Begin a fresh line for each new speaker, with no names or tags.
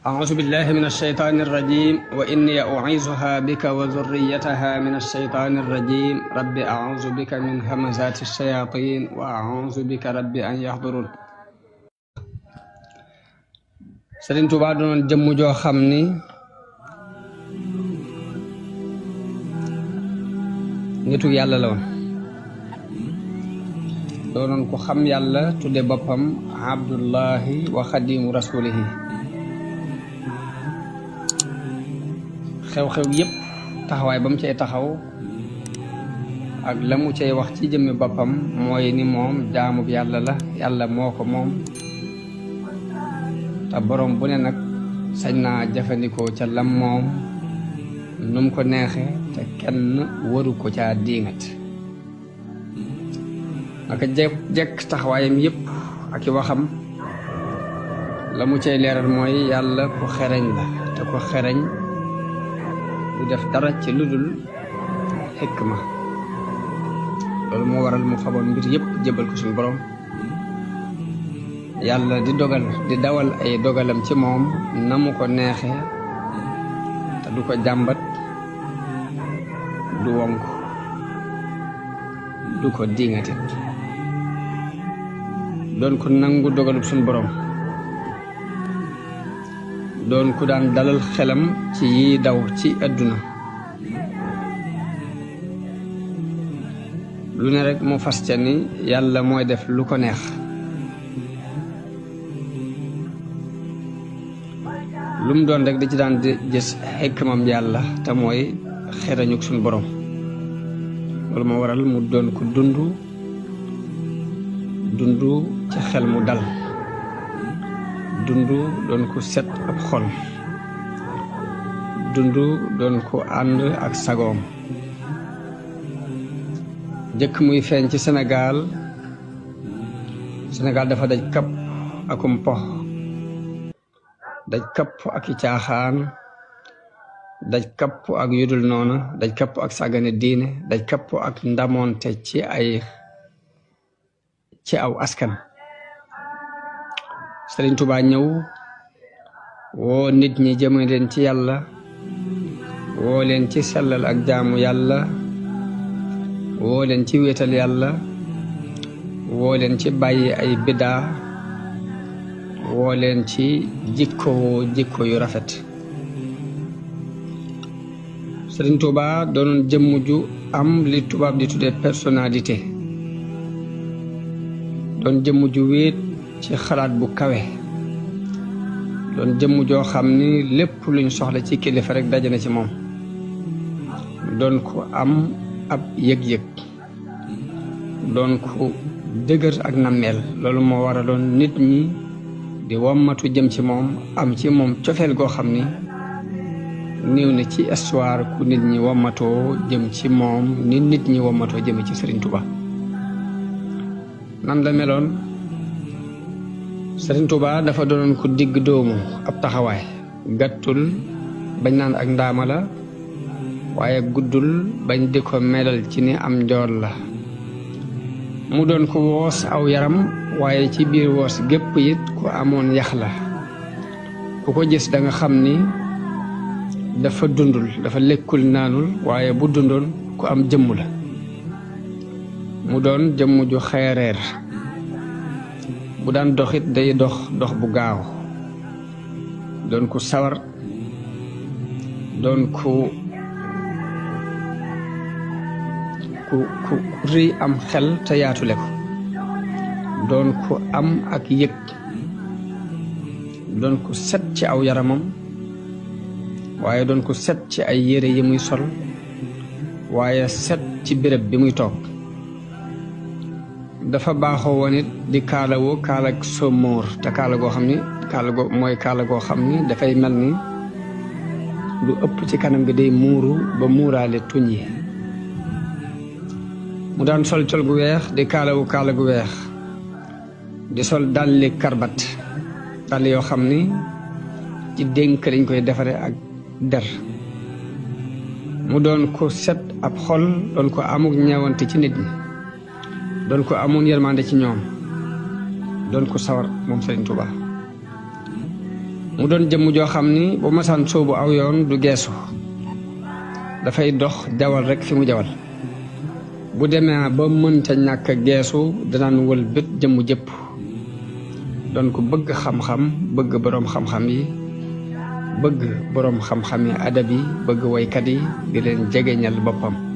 أعوذ بالله من الشيطان الرجيم وإني أعيذها بك وذريتها من الشيطان الرجيم رب أعوذ بك من همزات الشياطين وأعوذ بك رب أن يحضرون. Sëriñ Tuubaa doon jëmm joo xam ni nitu yàlla la woon, doonoon ko xam yàlla tudde boppam Abdullahi wa Xadimu Rasulihi. xew-xew yépp taxawaay ba mu cay taxaw ak la mu cay wax ci jëmmi boppam mooy ni moom jaamub yàlla la, yàlla moo ko moom te borom bu ne nag sañ naa jëfandikoo ca lam moom num ko neexe te kenn waru ko caa diingat. naka jekk taxawaayam yépp ak i waxam la mu cay leeral mooy yàlla ku xereñ la, te ku xereñ du def dara ci ludul xikma. loolu moo waral mu faboon mbir yépp jébal ko suñu borom, yàlla di dawal ay dogalam ci moom na mu ko neexe te du ko jàmbat, du wonk, du ko diŋatit. doon ko nangu dogalub suñu borom, doon ku daan dalal xelam ci yi daw ci àdduna. lu ne rek mu fas ca ni yàlla mooy def lu ko neex. lu mu doon rek di ci daan di gis xikmam yàlla te mooy xerañuk suñu borom. loolu moo waral mu doon ko dund ci xel mu dal, doon ko set ab xol, doon ko ànd ak sagoom. jëkk muy feeñ ci Sénégal dafa daj kapp akum pox, daj kapp ak i caaxaan, daj kapp ak yudul noona, daj kapp ak sàggane diine, daj kapp ak ndamoonte ci aw askan. Sëriñ Tuubaa ñëw woo nit ñi jëme leen ci yàlla, woo leen ci sellal ak jaamu yàlla, woo leen ci wéetal yàlla, woo leen ci bàyyi ay bidaa, woo leen ci jikko yu rafet. Sëriñ Tuubaa doonoon jëmm ju am li tubaab di tuddee personnalité, doon jëmm ju wéet ci xalaat bu kawe, doon jëmm joo xam ni lépp luñ soxla ci kilifa rek daje na ci moom. doon ko am ab yëg-yëg, doon ko dëgër ak nammeel. loolu moo waraloon nit ñi di wommatu jëm ci moom, am ci moom cofeel goo xam ni néew na ci histoire ku nit ñi wommatoo jëm ci moom ni nit ñi wommatoo jëm ci Sëriñ Tuubaa. nan la meloon? Sëriñ Tuubaa dafa doonoon ko digg doomu ab taxawaay, gàttul bañ naan ak ndaama la, waaye guddul bañ di ko melal ci ni am njool la. mu doon ko woos aw yaram, waaye ci biir woos gépp it ku amoon yax la. ku ko gis da nga xam ni dafa dundul, dafa lekkul naanul, waaye bu dundoon ku am jëmm la. mu doon jëmm ju xeereer, bu daan doxit day dox bu gaaw, doon ku sawar, doon ku rëy am xel te yaatule ko, doon ku am ak yëg, doon ku set ci aw yaramam, waaye doon ku set ci ay yére yi muy sol, waaye set ci béréb bi muy toog. dafa baaxoo woon it di kaalawoo kaalag somóor, te kaala goo xam ni kaala goo xam ni dafay mel ni lu ëpp ci kanam gi day muuru ba muuraale tuñ yi. mu daan sol col gu weex, di kaalawu kaala gu weex, di sol dalli karbat, dàll yoo xam ni ci dénk lañ koy defare ak der. mu doon ko set ab xol, doon ko amuk ñeewante ci nit ñi, doon ko amoon yërmande ci ñoom, doon ko sawar moom Sëriñ Tuubaa. mu doon jëmm joo xam ni bu masaan soobu aw yoon du geesu dafay dox jawal rek fi mu jawal bu demee ba mënta ñàkk geesu danaan wël bët jëmm jëpp doon ko bëgg xam-xam bëgg boroom xam-xam yi bëgg boroom xam-xam yi adab yi bëgg woykat yi di leen jegeñal boppam